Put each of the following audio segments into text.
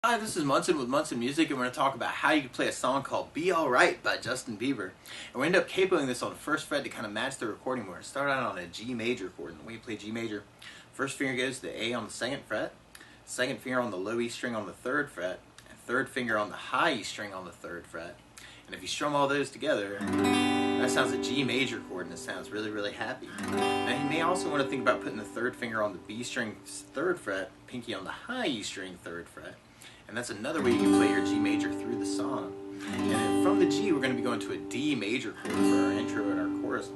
Hi, this is Munson with Munson Music, and we're going to talk about how you can play a song called Be Alright by Justin Bieber. And we end up capoing this on the first fret to kind of match the recording where it started out on a G major chord. And the way you play G major, first finger goes to the A on the second fret, second finger on the low E string on the third fret, and third finger on the high E string on the third fret. And if you strum all those together, that sounds a G major chord, and it sounds really, really happy. Now you may also want to think about putting the third finger on the B string third fret, pinky on the high E string third fret. And that's another way you can play your G major through the song. And then from the G, we're going to be going to a D major chord for our intro and our chorus.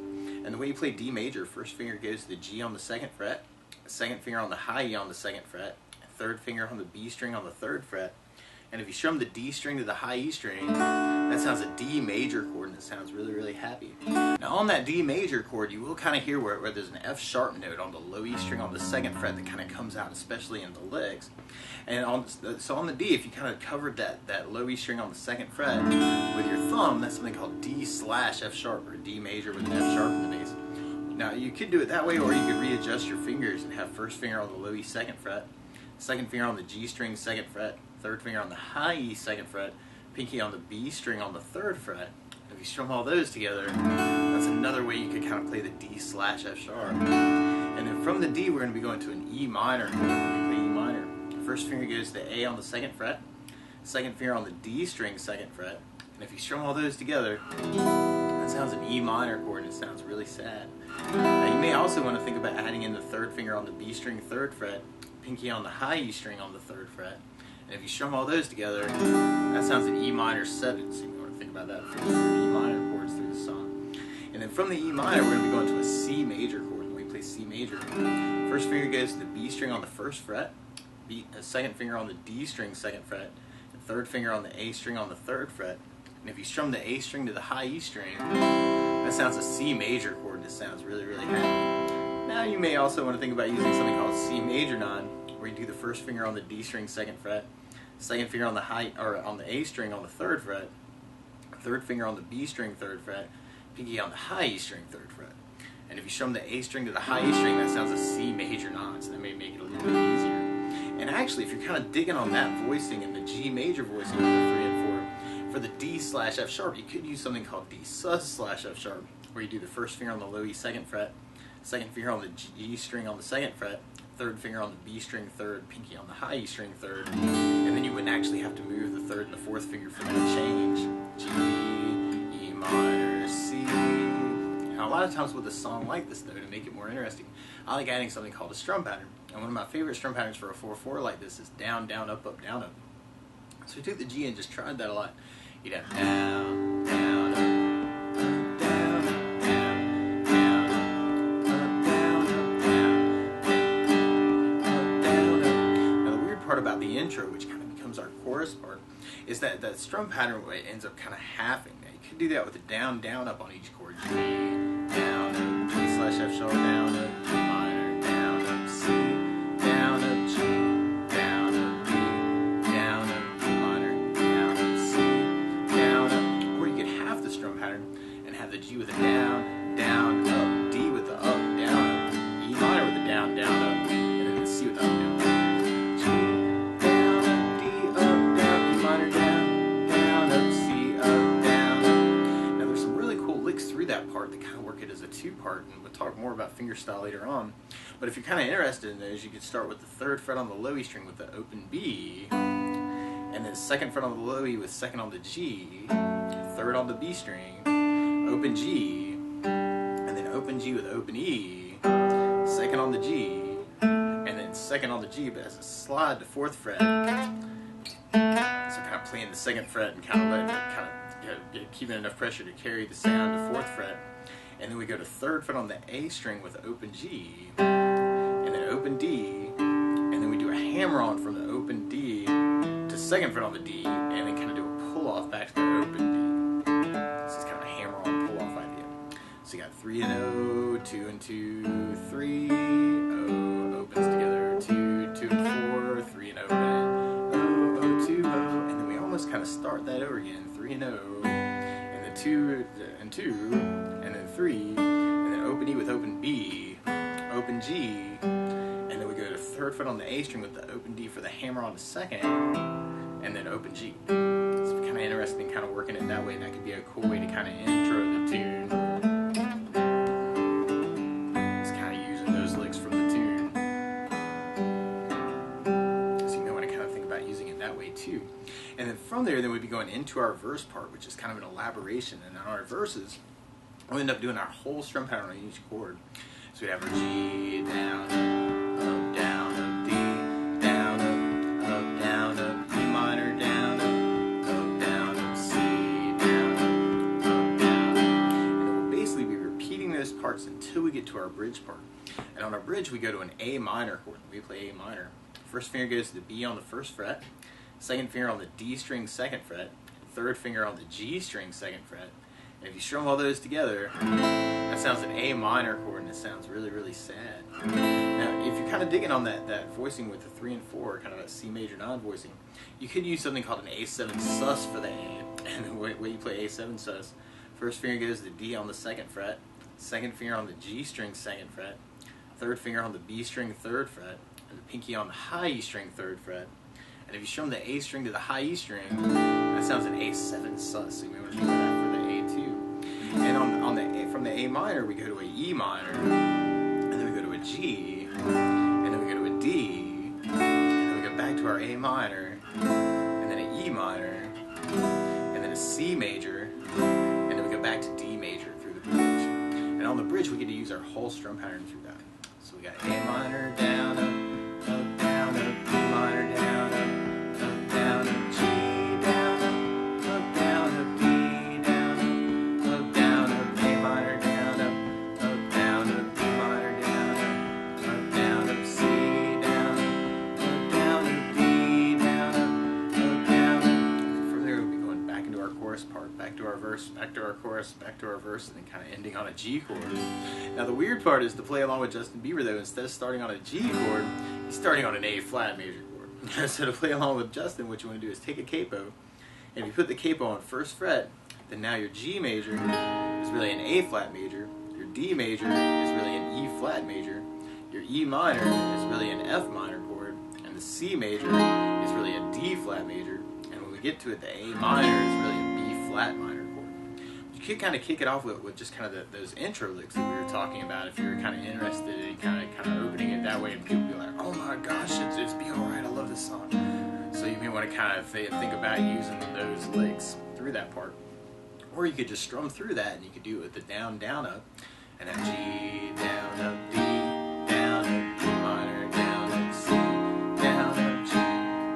And the way you play D major, first finger goes to the G on the second fret, second finger on the high E on the second fret, third finger on the B string on the third fret. And if you strum the D string to the high E string, that sounds a D major chord, and it sounds really, really happy. Now on that D major chord, you will kind of hear where there's an F sharp note on the low E string on the second fret that kind of comes out, especially in the licks. And so on the D, if you kind of covered that low E string on the second fret with your thumb, that's something called D slash F sharp, or D major with an F sharp in the bass. Now you could do it that way, or you could readjust your fingers and have first finger on the low E second fret, second finger on the G string second fret, third finger on the high E second fret, pinky on the B string on the third fret. If you strum all those together, that's another way you could kind of play the D slash F sharp. And then from the D, we're going to be going to an E minor. We play E minor. First finger goes to the A on the second fret, second finger on the D string second fret. And if you strum all those together, that sounds an E minor chord, and it sounds really sad. Now you may also want to think about adding in the third finger on the B string third fret, pinky on the high E string on the third fret. And if you strum all those together, that sounds an E minor 7. So you want to think about that for the E minor chords through the song. And then from the E minor, we're going to be going to a C major chord. And we play C major. First finger goes to the B string on the first fret, second finger on the D string second fret, and third finger on the A string on the third fret. And if you strum the A string to the high E string, that sounds a C major chord, and it sounds really, really happy. Now you may also want to think about using something called C major 9, where you do the first finger on the D string second fret, second finger on the on the A string on the third fret, third finger on the B string third fret, pinky on the high E string third fret. And if you strum the A string to the high E string, that sounds a C major 9, so that may make it a little bit easier. And actually, if you're kind of digging on that voicing and the G major voicing of the 3 and 4, for the D slash F sharp, you could use something called D sus slash F sharp, where you do the first finger on the low E second fret, second finger on the G string on the second fret, third finger on the B string third, pinky on the high E string third, and then you wouldn't actually have to move the third and the fourth finger for that change. G, E minor, C. Now a lot of times with a song like this, though, to make it more interesting, I like adding something called a strum pattern. And one of my favorite strum patterns for a 4/4 like this is down, down, up, up, down, up. So we took the G and just tried that a lot. You'd have down, down, up, down, down, down, up, down, up, down, up. Now the weird part about the intro, which kind of becomes our chorus part, is that strum pattern ends up kind of halving. Now you could do that with a down, down, up on each chord. G, down, up, G slash F sharp, down, up, G minor, down, up, C, down, up, G, down, up, D, down, up, E minor, down, up, C, down, up. Or you could have the strum pattern and have the G with a down, down, up, D with the up, down, up, E minor with the down, down, up, and then the C with the up, down, up. G, down, up, D, up, down, E minor, down, down, up, C, up, down, up. Now there's some really cool licks through that part that kind of work it as a two-part, and we'll talk more about fingerstyle later on. But if you're kind of interested in those, you could start with the third fret on the low E string with the open B, and then second fret on the low E with second on the G, third on the B string, open G, and then open G with open E, second on the G, and then second on the G, but as a slide to fourth fret. So kind of playing the second fret and kind of letting it keeping enough pressure to carry the sound to fourth fret. And then we go to third fret on the A string with open G, and then open D, and then we do a hammer on from the open D to second fret on the D, and then kind of do a pull off back to the open D. This is kind of a hammer on pull off idea. So you got 3 and O, 2 and 2, 3, O opens together, 2, 2 and 4, 3 and open, O, O, 2, O, and then we almost kind of start that over again, 3 and O, and then 2 and 2, and then 3, and then open E with open B, open G, and then we go to third fret on the A string with the open D for the hammer on the second, and then open G. It's kind of interesting kind of working it that way. That could be a cool way to kind of intro the tune. It's kind of using those licks from the tune. So you may want to kind of think about using it that way too. And then from there, then we'd be going into our verse part, which is kind of an elaboration. And on our verses, we'll end up doing our whole strum pattern on each chord. So we'd have our G, down, up, down, up, D, down, up, down, up, E minor, down, up, down, up, C, down, up, down. And then we'll basically be repeating those parts until we get to our bridge part. And on our bridge, we go to an A minor chord. We play A minor. First finger goes to the B on the first fret. Second finger on the D string, second fret. Third finger on the G string, second fret. And if you strum all those together, that sounds an A minor chord, and it sounds really, really sad. Now, if you're kind of digging on that voicing with the 3 and 4, kind of a C major non-voicing, you could use something called an A7 sus for the A. And the way you play A7 sus, first finger goes to the D on the second fret, second finger on the G string, second fret, third finger on the B string, third fret, and the pinky on the high E string, third fret. And if you strum the A string to the high E string, that sounds an A7 sus. So you may want to do that for the A2. And from the A minor, we go to a E minor, and then we go to a G, and then we go to a D, and then we go back to our A minor, and then an E minor, and then a C major, and then we go back to D major through the bridge. And on the bridge, we get to use our whole strum pattern through that. So we got A minor, down, up, down, up, E minor, down, up, down, up, G, down, up, down, up, D, down, up, down, up, A minor, down, up, down, up, E minor, down, up, down, up, C, down, up, D, down, up, down. From there, we'll be going back into our chorus part, back to our verse, back to our chorus, back to our verse, and then kind of ending on a G chord. Now the weird part is to play along with Justin Bieber though, instead of starting on a G chord, he's starting on an A flat major chord. So to play along with Justin, what you want to do is take a capo, and if you put the capo on first fret, then now your G major is really an A flat major, your D major is really an E flat major, your E minor is really an F minor chord, and the C major is really a D flat major, and when we get to it, the A minor is really a B flat minor chord. You could kind of kick it off with just kind of those intro licks that we were talking about if you were kind of interested in kind of opening it that way, and people be like, oh my gosh, it's Be Alright, I love this song. So you may want to kind of think about using those licks through that part. Or you could just strum through that, and you could do it with the down, down, up, and then G, down, up, D, down, up, E minor, down, up, C, down, up, G,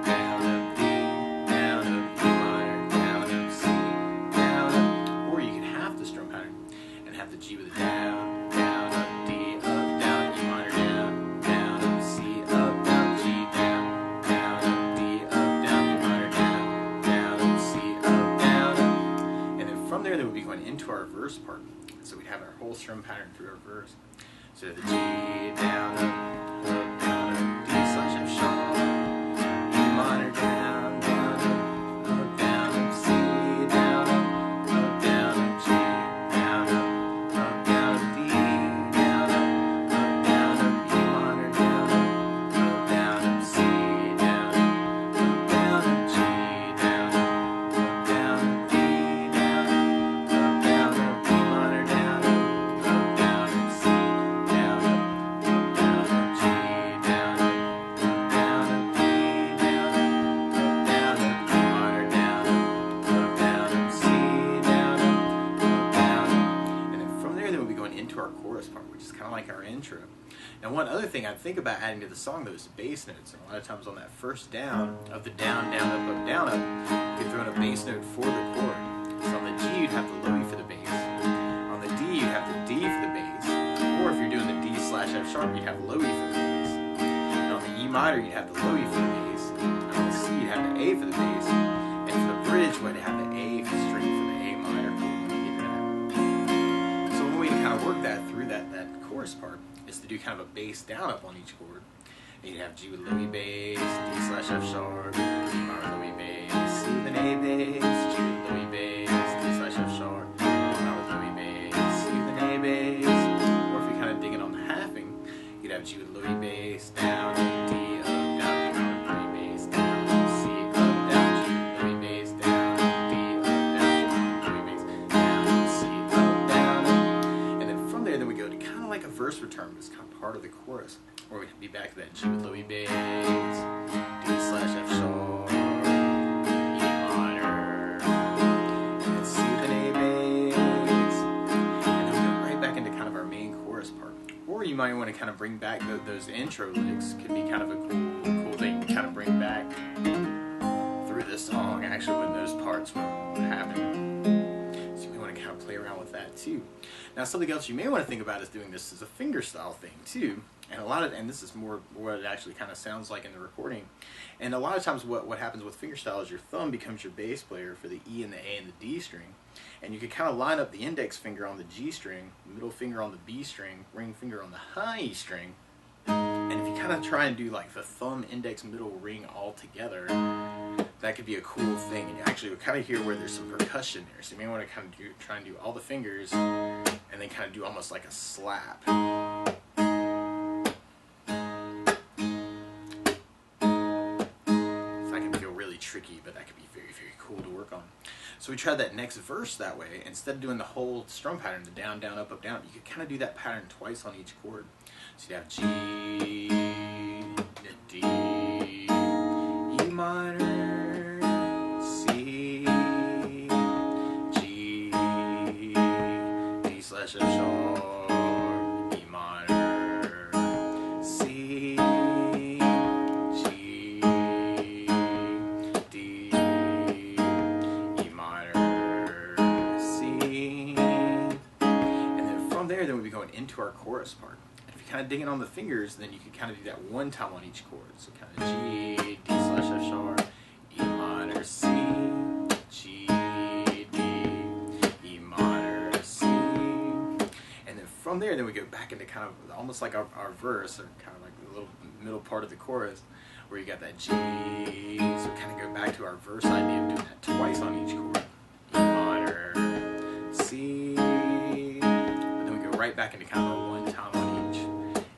down, up, D, down, up, E minor, down, up, C, down, up. Or you could have the strum pattern and have the G with a down, down, up, D, up, down, E minor, down, up, C, up, down, G, down, up, D, up, down, E minor, down, up, C, up, down, up. And then from there, we'd be going into our verse part. So we'd have our whole strum pattern through our verse. So the G, down, up, down, up, D slash F sharp, E minor, down, down, up, down, up, C, down, up, down, up, G, down, up, down, up, D, down, up, E minor, down, up, C, down, up, G, down, up, D, down, up, E minor, down, up, C, down, up, G, down, up, D, down, up, E minor, down, up, C, down, up, and then from there, we'll be going into our chorus part, which is kind of like our intro. Now, one other thing I'd think about adding to the song, though, is the bass notes. And a lot of times on that first down of the down, down, up, down, up, you could throw in a bass note for the chord. So on the G, you'd have the low E for the bass. On the D, you'd have the D for the bass. Or if you're doing the D slash F sharp, you'd have low E for the bass. And on the E minor, you'd have the low E for the bass. And on the C, you'd have the A for the bass. And for the bridge, you'd have the A string for the A minor chord when you get to that. So one way to kind of work that through that chorus part is to do kind of a bass down up on each chord. And you'd have G with low E bass, D slash F sharp, E minor low E bass, C with an A bass, G with low E bass, D slash F sharp, E minor with low E bass, C with an A bass. Or if you're kind of digging on the halving, you'd have G with low E bass, down, D, up, down, E minor with low E bass, down, C, up, down, G, chorus. Or we can be back to that G with low E bass, D slash F sharp, E minor, and C with an A bass, and then we go right back into kind of our main chorus part. Or you might want to kind of bring back those intro licks. Could be kind of a cool thing to kind of bring back through the song, actually, when those parts will happen. So you may want to kind of play around with that too. Now, something else you may want to think about is doing this as a fingerstyle thing too. And this is more what it actually kind of sounds like in the recording. And a lot of times what happens with fingerstyle is your thumb becomes your bass player for the E and the A and the D string. And you can kind of line up the index finger on the G string, middle finger on the B string, ring finger on the high E string. And if you kind of try and do like the thumb, index, middle, ring all together, that could be a cool thing. And you actually kind of hear where there's some percussion there. So you may want to kind of try and do all the fingers and then kind of do almost like a slap. Tricky, but that could be very, very cool to work on. So we tried that next verse that way. Instead of doing the whole strum pattern, the down, down, up, down, you could kind of do that pattern twice on each chord. So you'd have G, D, E minor, C, G, D slash F sharp, E minor, C, then we'd be going into our chorus part. And if you kind of dig in on the fingers, then you could kind of do that one time on each chord. So kind of G, D slash F sharp, E minor, C, G, D, E minor, C. And then from there, then we go back into kind of almost like our verse, or kind of like the little middle part of the chorus, where you got that G. So kind of go back to our verse idea of doing that twice on each chord. E minor, C, right back into kind of a one time on each.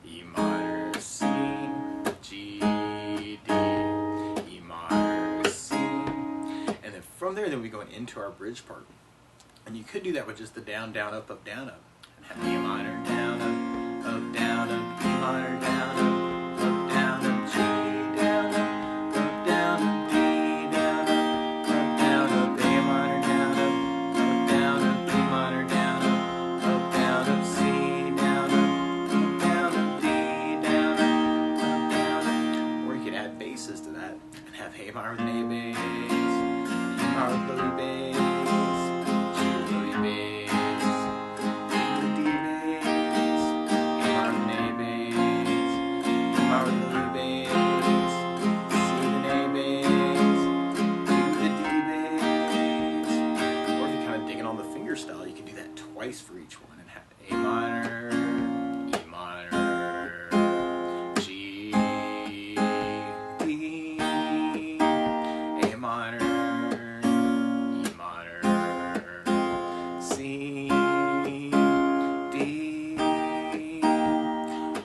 E minor, C, G, D, E minor, C. And then from there, then we go into our bridge part. And you could do that with just the down, down, up, down, up. And have E minor, down, up, down, up, E minor, down, up, down, up, G, down, up, down, up, D, down, up, down, up, A minor, down, up, down, up, E minor, down, up, down, up, C, down, down, up, D, down, down. Or you could add basses to that and have A minor with an A bass, E minor with low E bass, G with low E bass, D with D bass, A minor with an A bass, E minor with low E bass, C with an A bass, D with a D bass. Or if you're kind of digging on the fingerstyle, you can do that twice for each one and have A minor, E minor, G, D, A minor, E minor, C, D.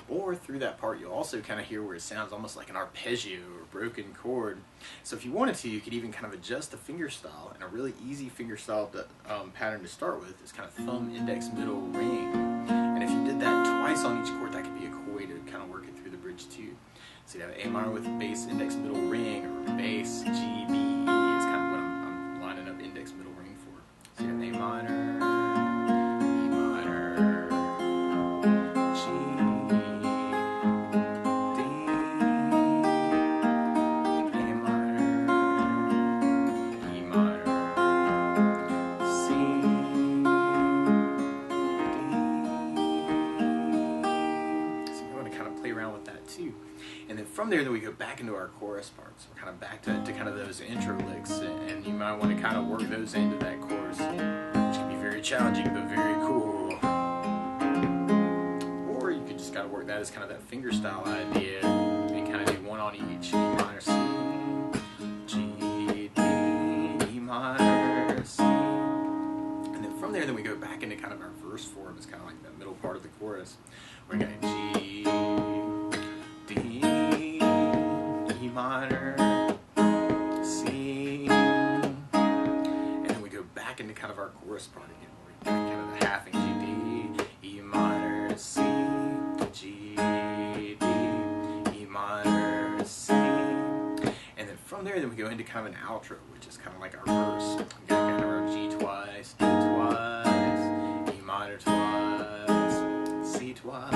Or through that part, you'll also kind of hear where it sounds almost like an arpeggio or broken chord. So if you wanted to, you could even kind of adjust the fingerstyle. And a really easy fingerstyle pattern to start with is kind of thumb, index, middle, ring. And if you did that twice on each chord, that could be a cool way to kind of work it through the bridge too. So you'd have A minor with bass, index, middle, ring, or bass, G, B, E is kind of what I'm lining up index, middle, ring for. So you have A minor, E minor, G, D, A minor, E minor, C, D. So you want to kind of play around with that too. And then from there, then we go back into our chorus parts. We're kind of back to kind of those intro licks, and you might want to kind of work those into that chorus, which can be very challenging but very cool. Or you could just kind of work that as kind of that fingerstyle idea, and kind of do one on each. E minor, C, G, D, E minor, C. And then from there, then we go back into kind of our verse form. It's kind of like that middle part of the chorus, where we got G, D, E minor, C, and then we go back into kind of our chorus part again, where we got kind of the half in G, D, E minor, C, G, from there, then we go into kind of an outro, which is kind of like our verse. We got kind of our G twice, D twice, E minor twice, C twice,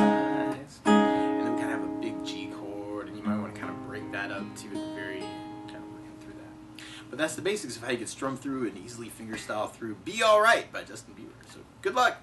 and then we kind of have a big G chord, and you might want to kind of bring that up to the very end, kind of working through that. But that's the basics of how you can strum through and easily fingerstyle through Be Alright by Justin Bieber. So good luck!